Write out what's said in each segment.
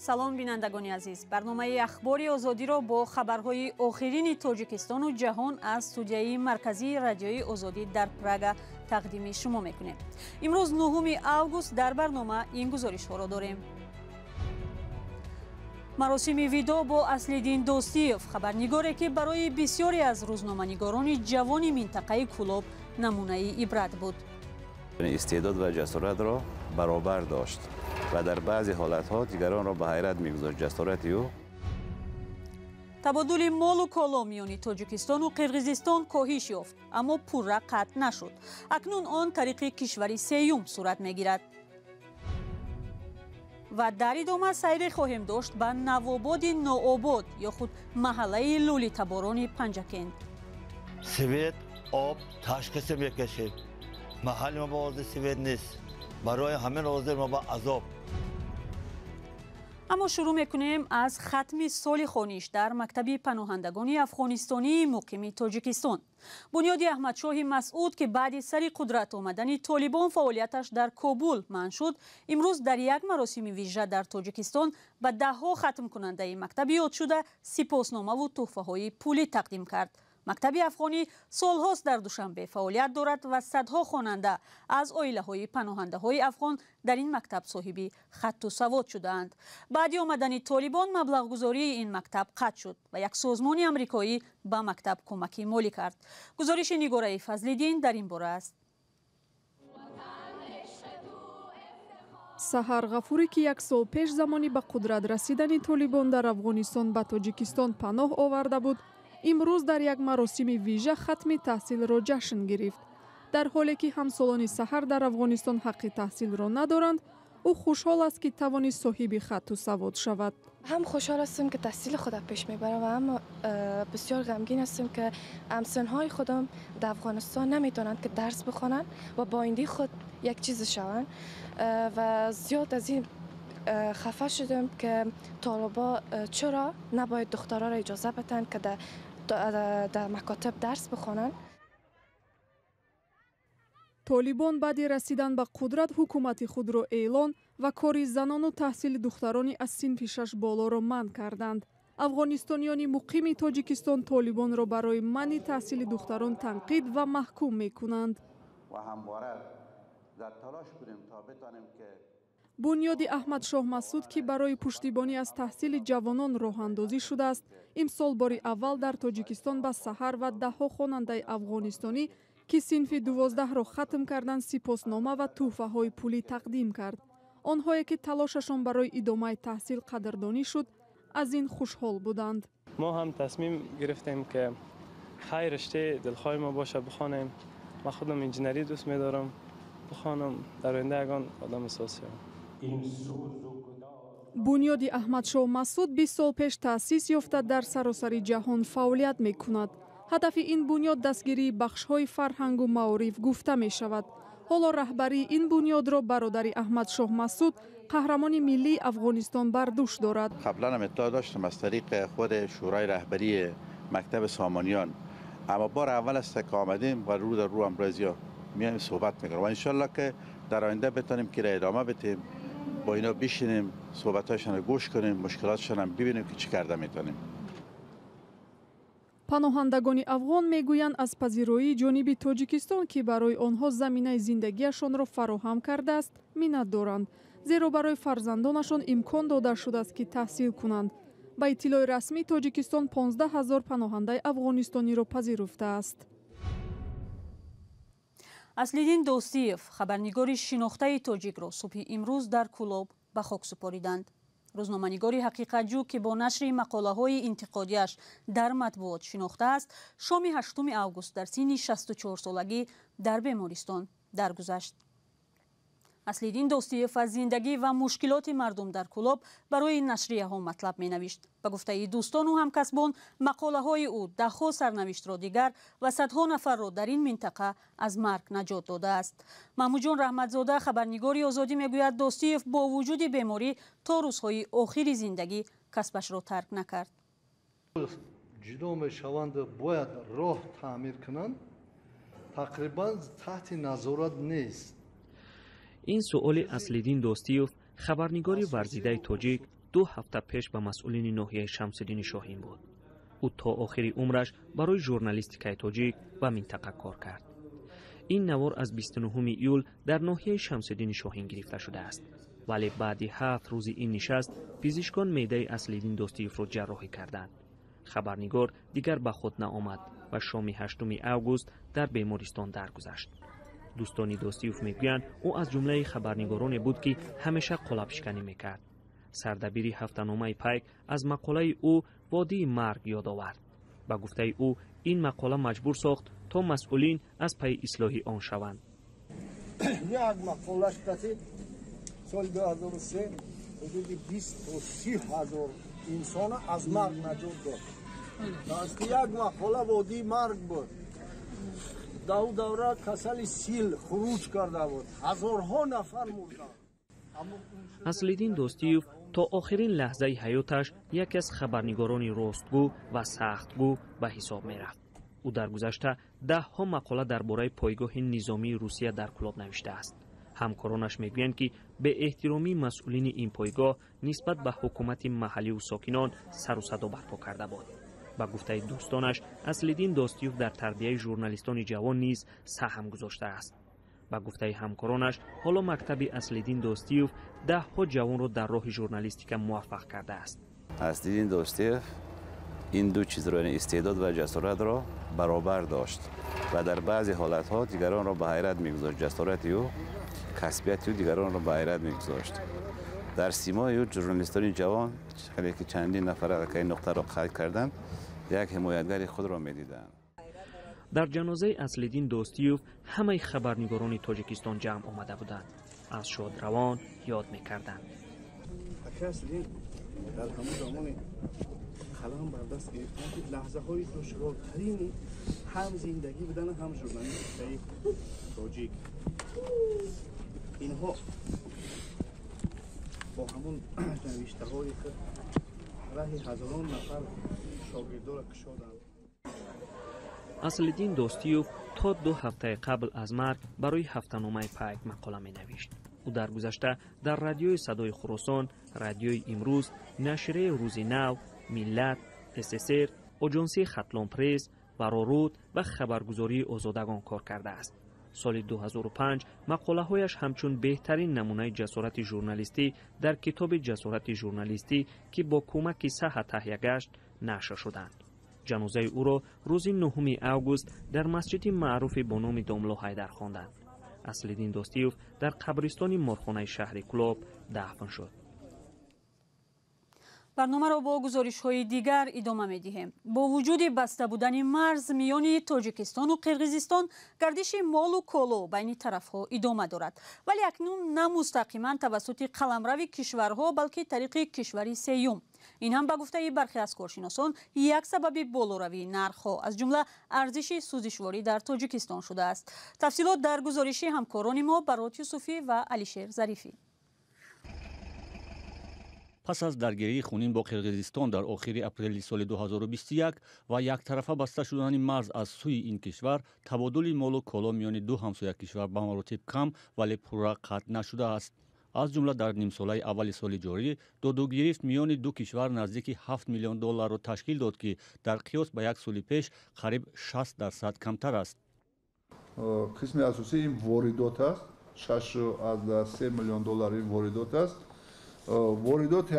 салом бинандагони азиз, барномаи ахбори озодиро бо хабарҳои охирини тоҷикистону ҷаҳон аз студияи марказии радиои озодӣ дар Прага тақдими шумо мекунем. имрӯз 9 август дар барнома ин гузоришҳоро дорем. маросими видо бо Аслиддин Достиев, хабарнигоре ки барои бисёре аз рӯзноманигорони ҷавони минтақаи Кӯлоб намунаи ибрат буд. استعداد و جسارت را برابر داشت و در بعضی حالتها دیگران را به حیرت می‌گذاشت. جسارت او табодули молу коло миёни тоҷикистону қирғизистон коҳиш ёфт, аммо пурра қатъ нашуд. акнун он тариқи кишвари сеюм сурат мегирад. ва дар идома сайре хоҳем дошт ба навободи нообод ё худ маҳаллаи лӯлитаборони Панҷакент. سوید آب تشخیص میکشید. محل ما با آزاد سوید نیست. برای همه حاضر ما با عذاب. اما شروع میکنیم از ختم سال خونیش در مکتب پناهندگان افغانستانی مقیم تاجیکستان. بنیاد احمدشاه مسعود که بعد سر قدرت آمدن طالبان فعالیتش در کابل منع شد، امروز در یک مراسم ویژه در تاجیکستان به دهها ختم کننده مکتب یاد شده سپاسنامه و تحفه های پولی تقدیم کرد. مکتب افغانی سالهاست در دوشنبه فعالیت دارد و صدها خواننده از عائله‌های پناهنده‌های افغان در این مکتب صاحب خط و سواد شدند. بعد آمدن طالبان مبلغ گذاری این مکتب قطع شد و یک سازمان آمریکایی به مکتب کمکی مالی کرد. گزارش نگاره فضل‌الدین در این باره است. سحر غفوری که یک سال پیش زمانی به قدرت رسیدن طالبان در افغانستان به تاجیکستان پناه آورده بود، امروز در یک مراسم ویژه ختم تحصیل را جشن گرفت. در حالی که همسالان سحر در افغانستان حق تحصیل را ندارند، او خوشحال است که توانست صاحب خط و سواد شود. هم خوشحال هستم که تحصیل خودم پیش میبرم و هم بسیار غمگین هستم که همسنهای خودم در افغانستان نمیتونند که درس بخوانند و با آینده خود یک چیز شوند و زیاد از این خفه شدم که طالبا چرا نباید دخترها را اجازه بدن که در مکاتب درس بخوانند. طالبان بعد رسیدن به قدرت حکومت خود را اعلان و کار زنان و تحصیل دختران از صنف 6 بالا را منع کردند. افغانستانیان مقیم تاجیکستان طالبان را برای منع تحصیل دختران تنقید و محکوم می‌کنند. و همواره در تلاش بودیم تا بتوانیم که بنیاد احمدشاه مسعود که برای پشتیبانی از تحصیل جوانان راه اندازی شده است، امسال بار اول در تاجیکستان به سحر و دهها خواننده افغانستانی که صنف 12 را ختم کردند سپاسنامه و تحفه های پولی تقدیم کرد. آنهایی که تلاششان برای ادامه تحصیل قدردانی شد، از این خوشحال بودند. ما هم تصمیم گرفتیم که خیر رشته دلخواه ما باشه بخوانیم. من خودم انجینری دوست می‌دارم. بخوانم در آینده یگان آدم اساسی. بنیاد احمدشاه مسعود 20 سال پیش تأسیس یافته در سراسر جهان فعالیت می‌کند. هدف این بنیاد دستگیری بخش‌های فرهنگ و معارف گفته می‌شود. حالا رهبری این بنیاد را برادر احمدشاه مسعود قهرمان ملی افغانستان بر دوش دارد. قبلا هم اطلاع داشتم از طریق خود شورای رهبری مکتب سامانیان، اما بار اول است که آمدیم و رو در رو امروزیا میایم صحبت می‌کنیم و انشالله که در آینده بتونیم که را ادامه بدیم، با اینا بشینیم صحبتاشون رو گوش کنیم، مشکلاتشون هم ببینیم که چی کرده میتونیم. پناهندگان افغان میگویند از پذیرایی جانب تاجیکستان که برای آنها زمینه زندگیشان را فراهم کرده است منت دارند، زیرا برای فرزندانشان امکان داده شده است که تحصیل کنند. با اطلاع رسمی تاجیکستان 15,000 پناهنده افغانستانی را پذیرفته است. аслиддин достиев хабарнигори шинохтаи тоҷикро субҳи имрӯз дар Кӯлоб ба хок супориданд. рӯзноманигори ҳақиқатҷӯ ки бо нашри мақолаҳои интиқодияш дар матбуот шинохтааст, шоми 8 август дар синни 64-солагӣ дар бемористон даргузашт. аслиддин достиев аз зиндагӣ ва мушкилоти мардум дар Кӯлоб барои нашрияҳо матлаб менавишт. ба гуфтаи дӯстону ҳамкасбон, мақолаҳои ӯ даҳҳо сарнавиштро дигар ва садҳо нафарро дар ин минтақа аз марг наҷот додааст. маҳмудҷон раҳматзода хабарнигори озодӣ мегӯяд, достиев бо вуҷуди беморӣ то рӯзҳои охири зиндагӣ касбашро тарк накард. ҷудо мешаванд, бояд роҳ таъмир кунанд, тақрибан таҳти назорат нест. این سؤال اصلیدین دوستیوف خبرنگاری ورزیده تاجیک 2 ҳафта пеш ба масъулини ноҳияи Шамсиддини Шоҳин буд. ӯ то охири умраш барои журналистикаи тоҷик ва минтақа кор кард. ин навор аз 29 июл дар ноҳияи Шамсиддини Шоҳин гирифта шудааст. вале баъди 7 рӯзи ин нишаст пизишкон меъдаи Аслиддин Достиевро ҷарроҳӣ карданд. хабарнигор дигар ба худ наомад ва шоми 8 август дар бемористон даргузашт. дӯстони Достиев мегӯянд ӯ аз ҷумлаи хабарнигороне буд ки ҳамеша қолабшиканӣ мекард. сардабири ҳафтаномаи Пайк аз мақолаи ӯ водии марг ёд овард. ба гуфтаи ӯ ин мақола маҷбур сохт то масъулин аз пайи ислоҳи он шаванд. як мақолаш расид соли 2003 ҳудуди 20 то 30 ҳазор инсона аз марг наҷот дод. расти як мақола водии марг буд. дар ӯ давра касали сил хуруҷ карда буд. ҳазорҳо нафар мурданд. Аслиддин Достиев то охирин лаҳзаи ҳаёташ яке аз хабарнигорони ростгӯ ва сахтгӯ ба ҳисоб мерафт. ӯ дар гузашта даҳҳо мақола дар бораи пойгоҳи низомии Русия дар Кулоб навиштааст. ҳамкоронаш мегӯянд ки беэҳтиромии масъулини ин пойгоҳ нисбат ба ҳукумати маҳаллию сокинон сару садо барпо карда буд. ба гуфтаи дӯстонаш Аслиддин Достиев дар тарбияи журналистони ҷавон низ саҳм гузоштааст. ба гуфтаи ҳамкоронаш ҳоло мактаби Аслиддин Достиев даҳҳо ҷавонро дар роҳи журналистика муваффақ кардааст. Аслиддин Достиев ин ду чизро, яъне истеъдод ва ҷасоратро баробар дошт ва дар баъзе ҳолатҳо дигаронро ба ҳайрат мегузошт. ҷасорати ӯ, касбияти ӯ дигаронро ба ҳайрат мегузошт. дар симои ӯ журналистони ҷавон хеле ки чандин нафар ин нуқтаро қайд карданд, як ҳимоятгари худро медиданд. дар ҷанозаи Аслиддин Достиев ҳамаи хабарнигорони Тоҷикистон ҷамъ омада буданд. аз шодравон ёд мекарданд. дар ҳамон замоне қалам бар даст гирифтан ки лаҳзаҳои душвортарини ҳам зиндагӣ будани ҳам журналистикаи тоҷик. инҳо бо ҳамон навиштаҳои худ раҳи ҳазорон нафар шогирдоро кушоданд. Аслиддин Достиев то 2 ҳафтаи қабл аз марг барои ҳафтаномаи Пайк мақола менавишт. ӯ дар гузашта дар радиои Садои Хуросон, радиои Имрӯз, нашрияи Рӯзи Нав, Миллат, ССР, оҷонсии Хатлон пресс, Вароруд ва хабаргузории Озодагон кор кардааст. соли 2005 мақолаҳояш ҳамчун беҳтарин намунаи ҷасорати журналистӣ дар китоби ҷасорати журналистӣ ки бо кӯмаки Саҳа таҳия гашт нашр шуданд. ҷанозаи ӯро рӯзи 9 август дар масҷиди маъруфи бо номи Домло Ҳайдар хонданд. Аслиддин Достиев дар қабристони морхонаи шаҳри Кулоб дафн шуд. барномаро бо гузоришҳои дигар идома медиҳем. бо вуҷуди баста будани марз миёни Тоҷикистону Қирғизистон гардиши молу коло байни тарафҳо идома дорад. вале акнун на мустақиман тавассути қаламрави кишварҳо, балки тариқи кишвари сеюм. ин ҳам ба гуфтаи бархе аз коршиносон як сабаби болоравии нархҳо аз ҷумла арзиши сӯзишворӣ дар Тоҷикистон шудааст. тафсилот дар гузориши ҳамкорони мо Барот Юсуфӣ ва Алишер Зарифӣ. пас аз даргирии хунин бо Қирғизистон дар охири апрели соли 2021 ва яктарафа баста шудани марз аз сӯи ин кишвар, табодули молу коло миёни ду ҳамсоя кишвар ба маротиб кам вале пурра қатъ нашудааст. аз ҷумла дар нимсолаи аввали соли ҷорӣ додугирифт миёни ду кишвар наздики 7 миллион долларро ташкил дод ки дар қиёс ба як соли пеш қариб 60% камтар аст. қисми асосии ин воридот аст. 6.3 миллион доллар ин воридот аст. воридоти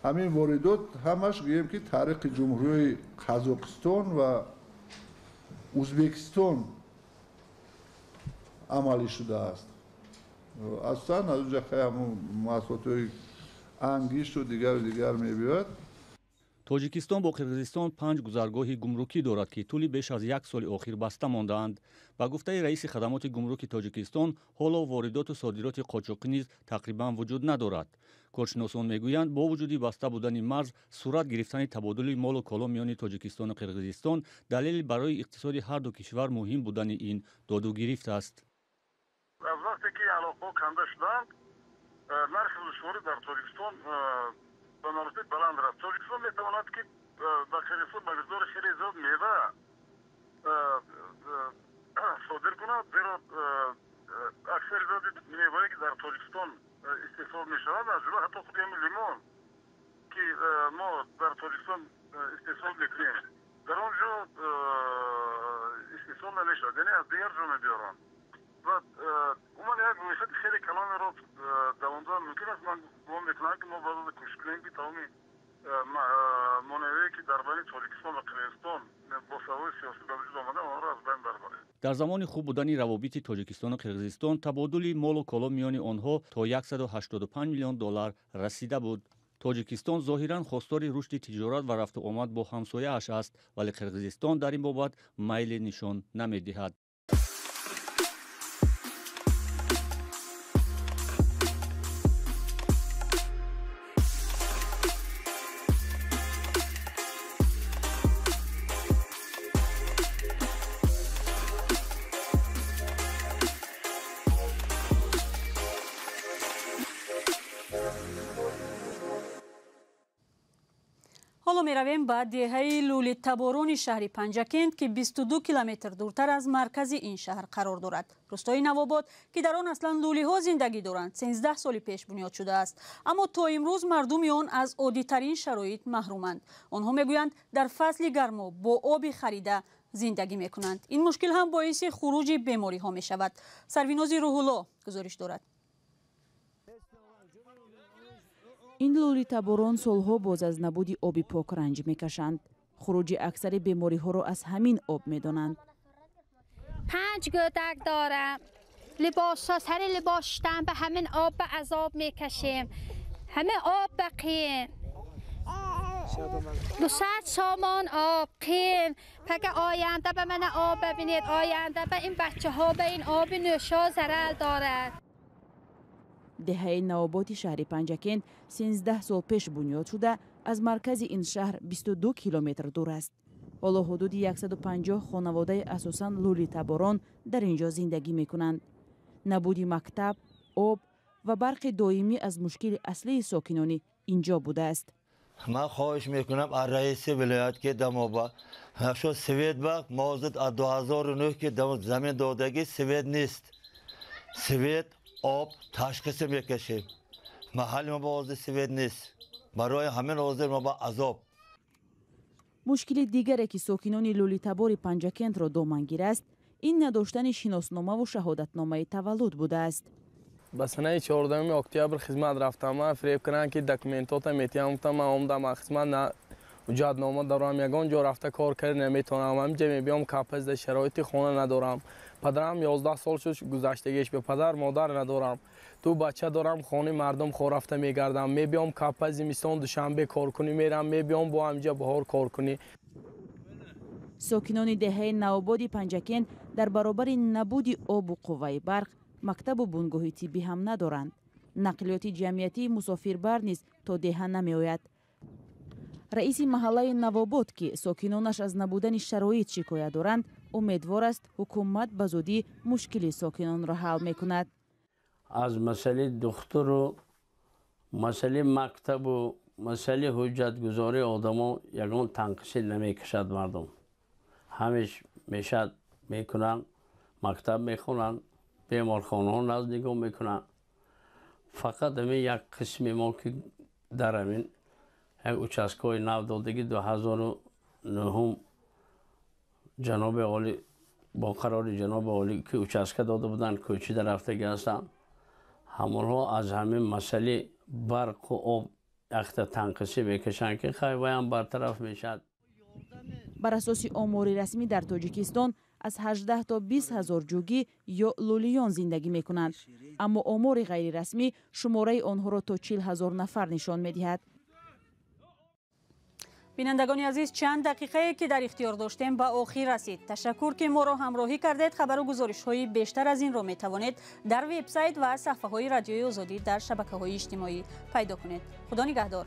ҳамин воридот ҳамаш гӯем ки тариқи ҷумҳурии Қазоқистон ва Узбекистон амалӣ шудааст. асосан аз он ҷаҳ ҳамон маҳсулотҳои ангишту дигар мебиёяд. Тоҷикистон бо Қирғизистон 5 гузаргоҳи гумрукӣ дорад ки тӯли беш аз як соли охир баста мондаанд. ба гуфтаи раиси хадамоти гумруки Тоҷикистон, ҳоло воридоту содироти қочоқӣ низ тақрибан вуҷуд надорад. коршиносон мегӯянд бо вуҷуди баста будани марз сурат гирифтани табодули молу коло миёни Тоҷикистону Қирғизистон далели барои иқтисоди ҳар ду кишвар муҳим будани ин додугирифт аст. аз вақте ки алоқаҳо канда шуданд, нархи сӯзишворӣ дар Тоҷикистон ба маротиб баланд раст. Тоҷикистон метавонад ки ба Қирғизистон ба миқдори хеле зиёд мева содир кунад, зеро аксари зиёди мевае ки дар Тоҷикистон истеҳсол мешавад, аз ҷумла ҳатто худи ҳамин лимон ما در تاجیکستان استحصال میکنیم در اونجا استحصال نمیشد، یعنی از دیگر جا میبیارن و اون یک رویت خیلی کلان رو دوامدار ممکن است من گمان میکنم که ما باید کوشش کنیم که تمامی مانوری که در بین تاجیکستان و قرقیزستان با سوای سیاسی به وجود آمده آن را از بین ببریم. در زمان خوب بودن روابط تاجیکستان و قرقیزستان تبادل مال و کالا میان آنها تا 185 میلیون دلار رسیده بود. تاجیکستان ظاهرا خواستار رشد تجارت و رفت و آمد با همسایه اش است، ولی قرقیزستان در این بابت میل نشان نمیدهد. حالا می رویم به دهه لولیتابورون شهر پنجکند که 22 کیلومتر دورتر از مرکز این شهر قرار دارد. روستای نوآباد که در آن اصلا لولی ها زندگی دارند 13 سال پیش بنیاد شده است، اما تا امروز مردم آن از عادی ترین شرایط محرومند. آنها میگویند در فصل گرما با آب خریده زندگی میکنند. این مشکل هم باعث خروج بیماری ها می شود. سرویناز روح الله گزارش دارد. این لولیتابورون سالها باز از نبود آب پاک رنج میکشند. خروج اکثر بیماری ها را از همین آب میدانند. 5 گودک دارم. لباس ها سر لباس شدن به همین آب به عذاب میکشیم. همه آب بقیم. 200 سامان آب قیم. پک آینده به من آب ببینید، آینده به این بچه ها به این آب نوشا ضرر دارد. دهه نوآباد شهر پنجکند 13 سال پیش بنیاد شده از مرکز این شهر 22 کیلومتر دور است. حالا حدود 150 خانواده اساساً لولیتابورون در اینجا زندگی میکنند. نبود مکتب، آب و برق دائمی از مشکل اصلی ساکنان اینجا بوده است. من خواهش میکنم از رئیس ولایت که دموبا شو سوید با موضوع از 2009 که زمین دادگی سوید نیست. سوید آب تشخیص میکشیم. محل ما با سوید نیست. برای همین حاضر ما با عذاب. مشکل دیگری که ساکنان لولیتابور پنجکند را دامنگیر است، این نداشتن شناسنامه و شهادتنامه تولد بوده است. به سنه 14 اکتبر خدمت رفتم. فریب کردن که دکومنتات میتونم من اومدم خدمت جادنامه دارم، یگان جا رفته کار کرد نمیتونم. همینجا میبیام کاپز شرایط خونه ندارم. پدرم 11 سال شد گذشتگیش، به پدر مادر ندارم. 2 بچه دارم، خانه مردم خور رفته میگردم. میبیام کاپز میستان دوشنبه کار کنی میرم، میبیام با همینجا بهار کار کنی. ساکنان دهه نوآباد پنجکند در برابر نبود آب و قوه برق، مکتب و بنگاه طبی هم ندارند. نقلیات جمعیتی مسافربر نیز تا دهه نمیآید. رئیس محله نوآباد که ساکنانش از نبودن شرایط شکایت دارند، امیدوار است حکومت به زودی مشکل ساکنان را حل میکند. از مسئله دختر و مسئله مکتب و مسئله حجت گذاری آدما یگان تنقیص نمیکشد. مردم همیش میشد میکنن، مکتب میخونن، بیمارخانه ها نزدیک میکنن. فقط همین یک قسم ما که در همین یک اچاسکای نو دادگی 2009 جناب عالی با قرار جناب عالی که اچاسکه داده بودن کوچی در رفتگی هستن، همونها از همین مسئله برق و آب اخت تنقیصی میکشن که خیلی هم برطرف میشد. بر اساس آمار رسمی در تاجیکستان از 18 تا 20 هزار جوگی یا لولیان زندگی میکنند، اما آمار غیر رسمی شماره آنها را تا 40 هزار نفر نشان میدهد. بینندگان عزیز، چند دقیقه که در اختیار داشتیم به آخر رسید. تشکر که ما را همراهی کردید. خبر و گزارش های بیشتر از این را می توانید در وبسایت و صفحه های رادیوی آزادی در شبکه های اجتماعی پیدا کنید. خدا نگهدار.